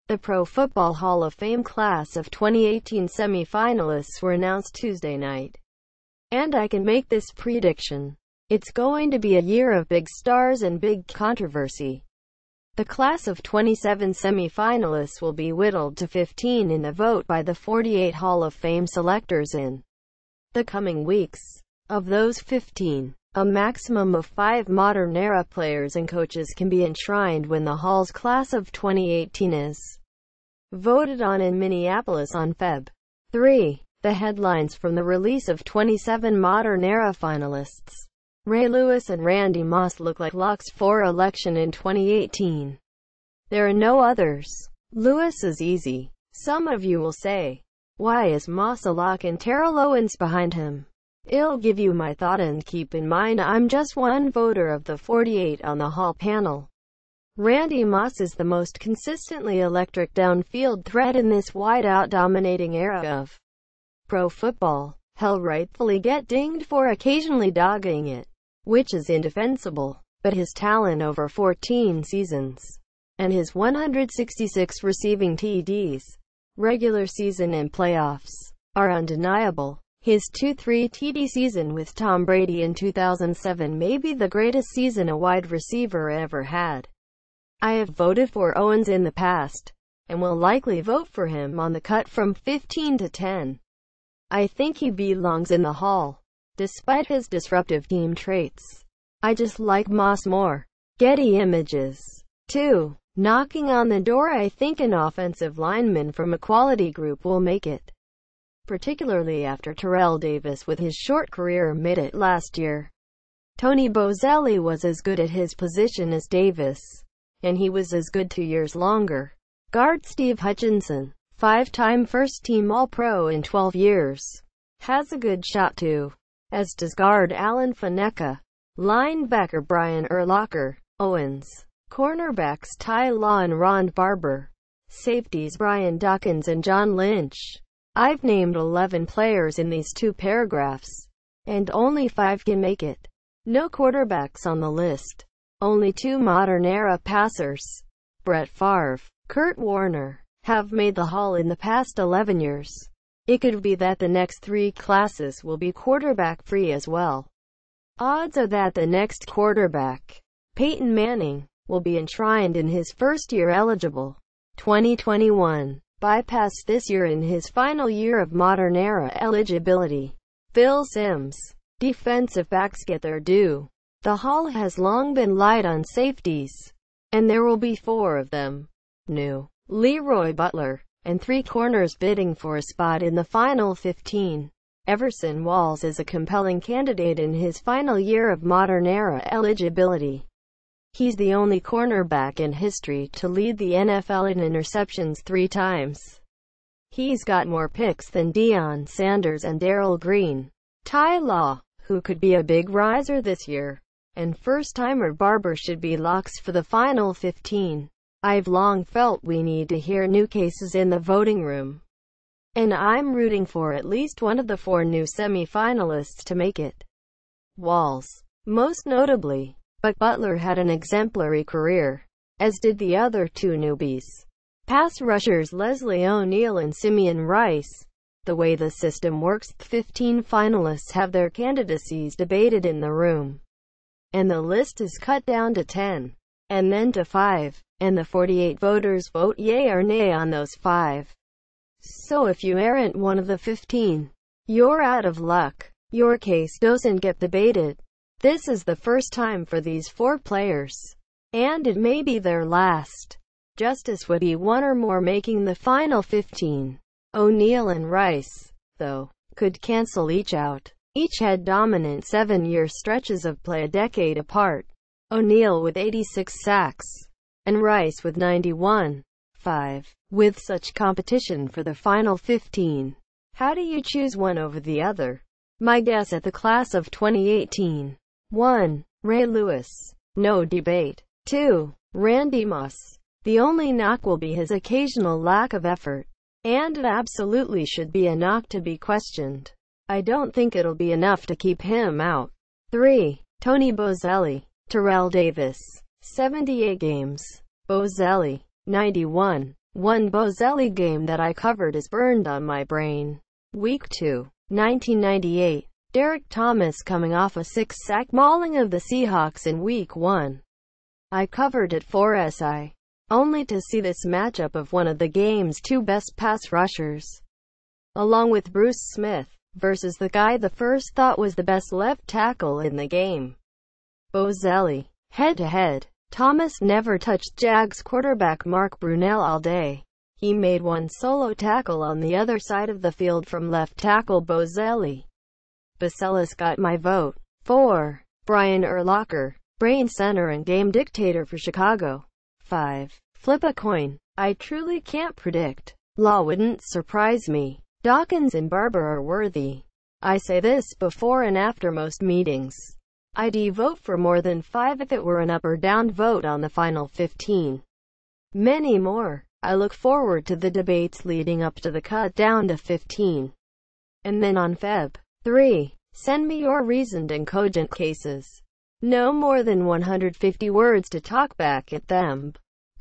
The Pro Football Hall of Fame class of 2018 semifinalists were announced Tuesday night. And I can make this prediction. It's going to be a year of big stars and big controversy. The class of 27 semifinalists will be whittled to 15 in the vote by the 48 Hall of Fame selectors in the coming weeks. Of those 15, a maximum of 5 modern-era players and coaches can be enshrined when the Hall's class of 2018 is voted on in Minneapolis on Feb. 3. The headlines from the release of 27 modern-era finalists. Ray Lewis and Randy Moss look like locks for election in 2018. There are no others. Lewis is easy. Some of you will say, why is Moss a lock and Terrell Owens behind him? I'll give you my thought, and keep in mind I'm just one voter of the 48 on the Hall panel. Randy Moss is the most consistently electric downfield threat in this wide-out dominating era of pro football. He'll rightfully get dinged for occasionally dogging it, which is indefensible, but his talent over 14 seasons, and his 166 receiving TDs, regular season and playoffs, are undeniable. His 2-3 TD season with Tom Brady in 2007 may be the greatest season a wide receiver ever had. I have voted for Owens in the past, and will likely vote for him on the cut from 15 to 10. I think he belongs in the Hall, despite his disruptive team traits. I just like Moss more. Getty Images. 2. Knocking on the door. I think an offensive lineman from a quality group will make it, particularly after Terrell Davis with his short career made it last year. Tony Boselli was as good at his position as Davis, and he was as good 2 years longer. Guard Steve Hutchinson, 5-time first-team All-Pro in 12 years, has a good shot too, as does guard Alan Faneca, linebacker Brian Urlacher, Owens, cornerbacks Ty Law and Ron Barber, safeties Brian Dawkins and John Lynch. I've named 11 players in these 2 paragraphs, and only 5 can make it. No quarterbacks on the list. Only 2 modern-era passers, Brett Favre, Kurt Warner, have made the Hall in the past 11 years. It could be that the next 3 classes will be quarterback-free as well. Odds are that the next quarterback, Peyton Manning, will be enshrined in his first year eligible. 2021. Bypass this year in his final year of modern-era eligibility. Phil Simms. Defensive backs get their due. The Hall has long been light on safeties, and there will be 4 of them new. Leroy Butler, and 3 corners bidding for a spot in the final 15. Everson Walls is a compelling candidate in his final year of modern-era eligibility. He's the only cornerback in history to lead the NFL in interceptions 3 times. He's got more picks than Deion Sanders and Darrell Green. Ty Law, who could be a big riser this year, and first-timer Barber should be locks for the final 15. I've long felt we need to hear new cases in the voting room, and I'm rooting for at least one of the 4 new semi-finalists to make it. Walls, most notably, but Butler had an exemplary career, as did the other 2 newbies. Pass rushers Leslie O'Neal and Simeon Rice. The way the system works, the 15 finalists have their candidacies debated in the room, and the list is cut down to 10, and then to 5, and the 48 voters vote yay or nay on those 5. So if you aren't one of the 15, you're out of luck. Your case doesn't get debated. This is the first time for these 4 players, and it may be their last. Justice would be 1 or more making the final 15. O'Neal and Rice, though, could cancel each out. Each had dominant 7-year stretches of play a decade apart. O'Neal with 86 sacks, and Rice with 91. 5. With such competition for the final 15, how do you choose one over the other? My guess at the class of 2018. 1. Ray Lewis. No debate. 2. Randy Moss. The only knock will be his occasional lack of effort, and it absolutely should be a knock to be questioned. I don't think it'll be enough to keep him out. 3. Tony Boselli. Terrell Davis. 78 games. Boselli. 91. One Boselli game that I covered is burned on my brain. Week 2, 1998. Derek Thomas coming off a 6-sack mauling of the Seahawks in Week 1. I covered it for SI, only to see this matchup of one of the game's two best pass rushers, along with Bruce Smith, versus the guy the first thought was the best left tackle in the game, Boselli. Head-to-head, Thomas never touched Jags quarterback Mark Brunell all day. He made one solo tackle on the other side of the field from left tackle Boselli. Boselli's got my vote. 4. Brian Urlacher, brain center and game dictator for Chicago. 5. Flip a coin. I truly can't predict. Law wouldn't surprise me. Dawkins and Barber are worthy. I say this before and after most meetings. I'd vote for more than 5 if it were an up or down vote on the final 15. Many more. I look forward to the debates leading up to the cut down to 15. And then on Feb. 3. Send me your reasoned and cogent cases. No more than 150 words to talk back at them.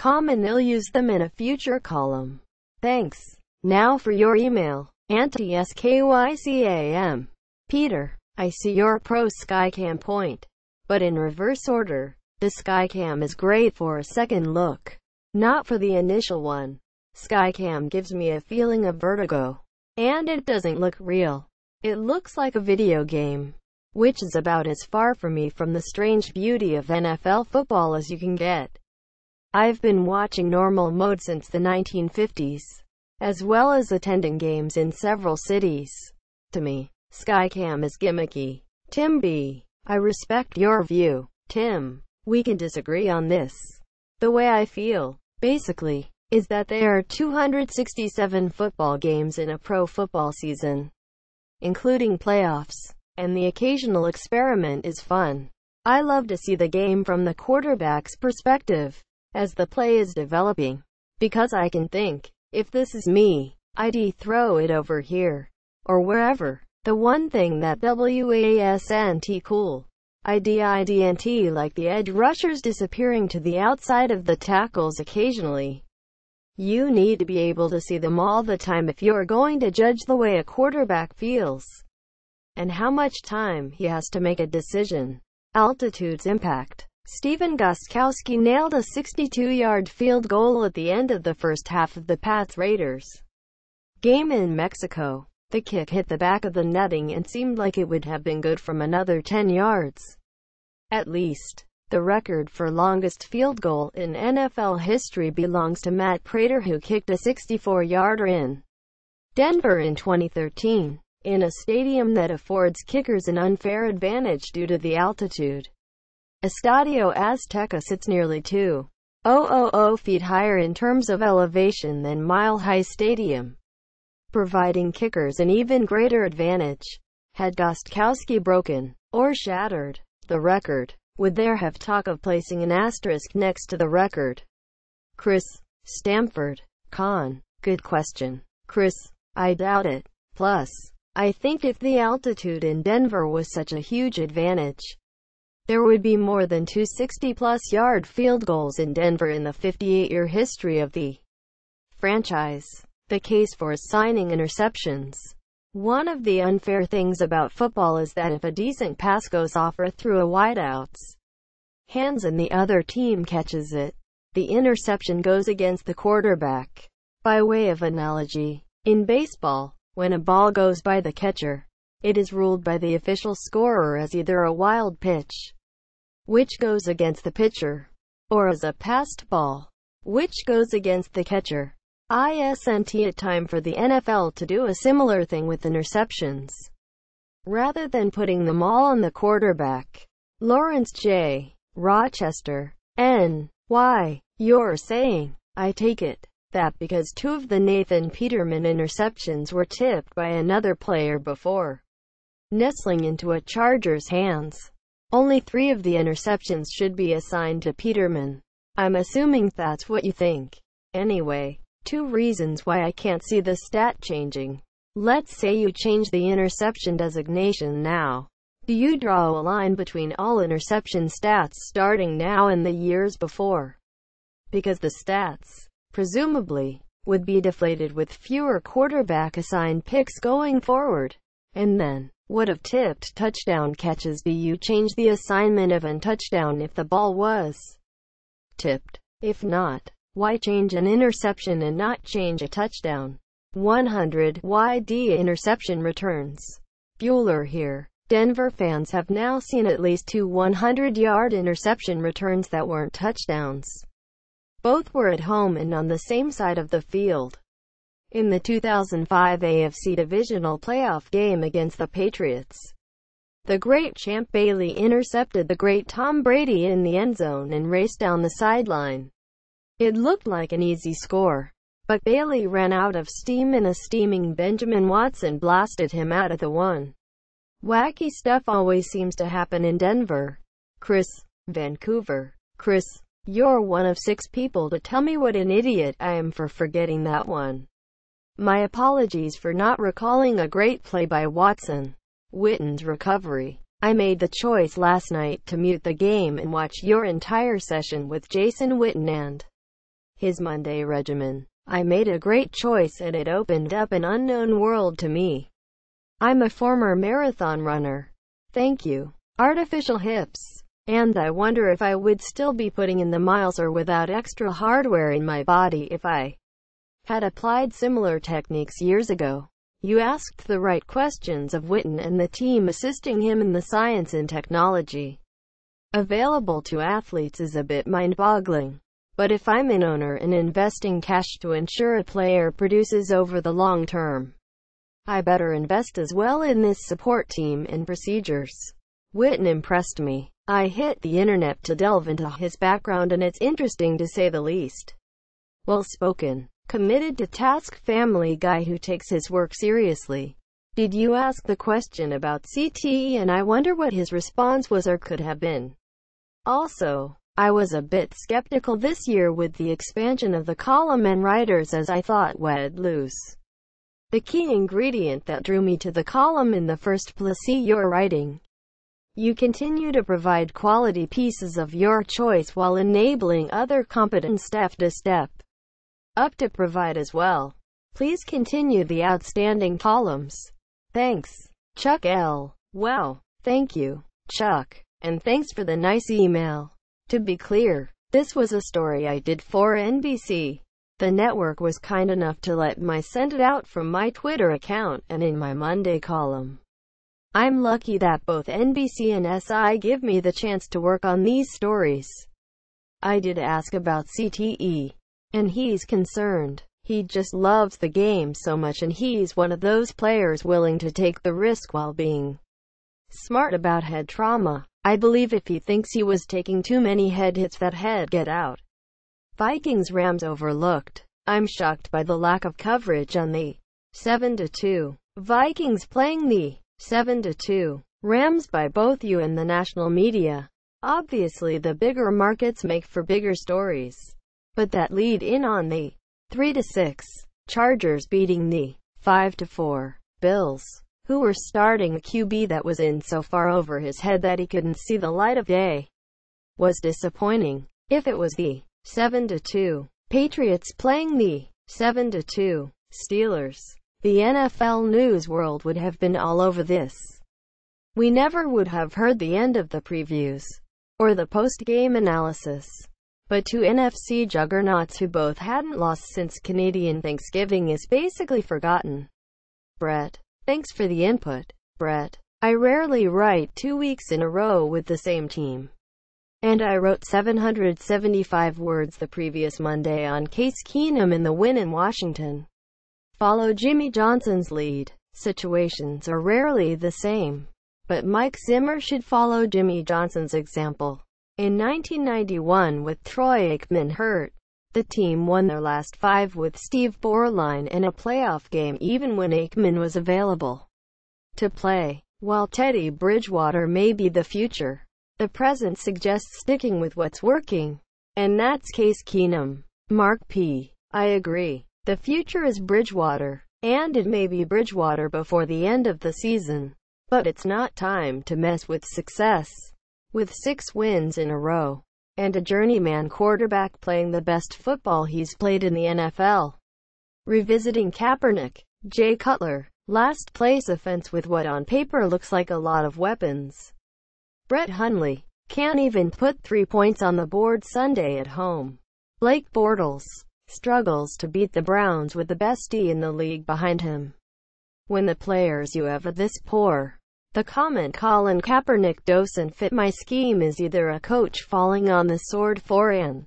And I'll use them in a future column. Thanks. Now for your email. Anti-SKYCAM. Peter, I see your pro Skycam point. But in reverse order. The Skycam is great for a second look, not for the initial one. Skycam gives me a feeling of vertigo. And it doesn't look real. It looks like a video game, which is about as far from me from the strange beauty of NFL football as you can get. I've been watching normal mode since the 1950s, as well as attending games in several cities. To me, Skycam is gimmicky. Tim B. I respect your view, Tim. We can disagree on this. The way I feel, basically, is that there are 267 football games in a pro football season, including playoffs, and the occasional experiment is fun. I love to see the game from the quarterback's perspective, as the play is developing, because I can think, if this is me, I'd throw it over here, or wherever. The one thing that wasn't cool, idn't like the edge rushers disappearing to the outside of the tackles occasionally. You need to be able to see them all the time if you're going to judge the way a quarterback feels, and how much time he has to make a decision. Altitude's impact. Stephen Gostkowski nailed a 62-yard field goal at the end of the first half of the Pats-Raiders game in Mexico. The kick hit the back of the netting and seemed like it would have been good from another 10 yards. At least. The record for longest field goal in NFL history belongs to Matt Prater, who kicked a 64-yarder in Denver in 2013, in a stadium that affords kickers an unfair advantage due to the altitude. Estadio Azteca sits nearly 2,000 feet higher in terms of elevation than Mile High Stadium, providing kickers an even greater advantage. Had Gostkowski broken, or shattered, the record, would there have talk of placing an asterisk next to the record? Chris Stamford. Con. Good question, Chris. I doubt it. Plus, I think if the altitude in Denver was such a huge advantage, there would be more than 2 60-plus yard field goals in Denver in the 58-year history of the franchise. The case for assigning interceptions. One of the unfair things about football is that if a decent pass goes off or through a wideout's hands and the other team catches it, the interception goes against the quarterback. By way of analogy, in baseball, when a ball goes by the catcher, it is ruled by the official scorer as either a wild pitch, which goes against the pitcher, or as a passed ball, which goes against the catcher. Isn't it time for the NFL to do a similar thing with interceptions, rather than putting them all on the quarterback? Lawrence J. Rochester, N.Y. You're saying, I take it, that because 2 of the Nathan Peterman interceptions were tipped by another player before nestling into a Charger's hands, only 3 of the interceptions should be assigned to Peterman. I'm assuming that's what you think. Anyway, 2 reasons why I can't see the stat changing. Let's say you change the interception designation now. Do you draw a line between all interception stats starting now and the years before? Because the stats presumably, would be deflated with fewer quarterback-assigned picks going forward. And then, would have tipped touchdown catches. Do you change the assignment of a touchdown if the ball was tipped? If not, why change an interception and not change a touchdown? 100 YD interception returns. Bueller here. Denver fans have now seen at least two 100-yard interception returns that weren't touchdowns. Both were at home and on the same side of the field. In the 2005 AFC Divisional Playoff game against the Patriots, the great Champ Bailey intercepted the great Tom Brady in the end zone and raced down the sideline. It looked like an easy score, but Bailey ran out of steam and a steaming Benjamin Watson blasted him out at the one. Wacky stuff always seems to happen in Denver. Chris, Vancouver. Chris, you're one of 6 people to tell me what an idiot I am for forgetting that one. My apologies for not recalling a great play by Watson. Witten's recovery. I made the choice last night to mute the game and watch your entire session with Jason Witten and his Monday regimen. I made a great choice and it opened up an unknown world to me. I'm a former marathon runner. Thank you. Artificial hips. And I wonder if I would still be putting in the miles or without extra hardware in my body if I had applied similar techniques years ago. You asked the right questions of Witten and the team assisting him in the science and technology available to athletes is a bit mind-boggling. But if I'm an owner and investing cash to ensure a player produces over the long term, I better invest as well in this support team and procedures. Witten impressed me. I hit the internet to delve into his background and it's interesting to say the least. Well-spoken, committed to task, family guy who takes his work seriously. Did you ask the question about CTE and I wonder what his response was or could have been? Also, I was a bit skeptical this year with the expansion of the column and writers as I thought we'd lose the key ingredient that drew me to the column in the first place. See your writing. You continue to provide quality pieces of your choice while enabling other competent staff to step up to provide as well. Please continue the outstanding columns. Thanks, Chuck L. Wow. Thank you, Chuck. And thanks for the nice email. To be clear, this was a story I did for NBC. The network was kind enough to let me send it out from my Twitter account and in my Monday column. I'm lucky that both NBC and SI give me the chance to work on these stories. I did ask about CTE, and he's concerned. He just loves the game so much and he's one of those players willing to take the risk while being smart about head trauma. I believe if he thinks he was taking too many head hits that head get out. Vikings-Rams overlooked. I'm shocked by the lack of coverage on the 7-2 Vikings playing the 7-2 Rams by both you and the national media. Obviously the bigger markets make for bigger stories. But that lead in on the 3-6 Chargers beating the 5-4 Bills, who were starting a QB that was in so far over his head that he couldn't see the light of day, was disappointing. If it was the 7-2 Patriots playing the 7-2 Steelers, the NFL news world would have been all over this. We never would have heard the end of the previews or the post-game analysis. But two NFC juggernauts who both hadn't lost since Canadian Thanksgiving is basically forgotten. Brett. Thanks for the input, Brett. I rarely write 2 weeks in a row with the same team. And I wrote 775 words the previous Monday on Case Keenum in the win in Washington. Follow Jimmy Johnson's lead. Situations are rarely the same. But Mike Zimmer should follow Jimmy Johnson's example. In 1991 with Troy Aikman hurt, the team won their last 5 with Steve Borline in a playoff game even when Aikman was available to play. While Teddy Bridgewater may be the future, the present suggests sticking with what's working. And that's Case Keenum. Mark P. I agree. The future is Bridgewater, and it may be Bridgewater before the end of the season. But it's not time to mess with success. With 6 wins in a row, and a journeyman quarterback playing the best football he's played in the NFL. Revisiting Kaepernick, Jay Cutler, last place offense with what on paper looks like a lot of weapons. Brett Hundley can't even put 3 points on the board Sunday at home. Blake Bortles struggles to beat the Browns with the best D in the league behind him. When the players you have are this poor, the comment Colin Kaepernick doesn't fit my scheme is either a coach falling on the sword for an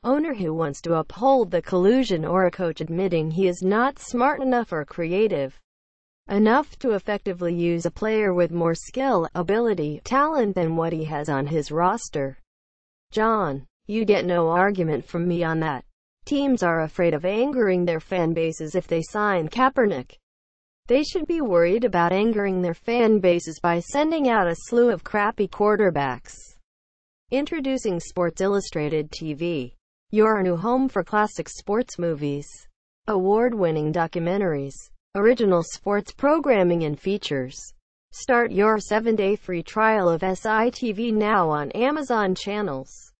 owner who wants to uphold the collusion or a coach admitting he is not smart enough or creative enough to effectively use a player with more skill, ability, talent than what he has on his roster. John, you get no argument from me on that. Teams are afraid of angering their fan bases if they sign Kaepernick. They should be worried about angering their fan bases by sending out a slew of crappy quarterbacks. Introducing Sports Illustrated TV, your new home for classic sports movies, award-winning documentaries, original sports programming and features. Start your 7-day free trial of SITV now on Amazon Channels.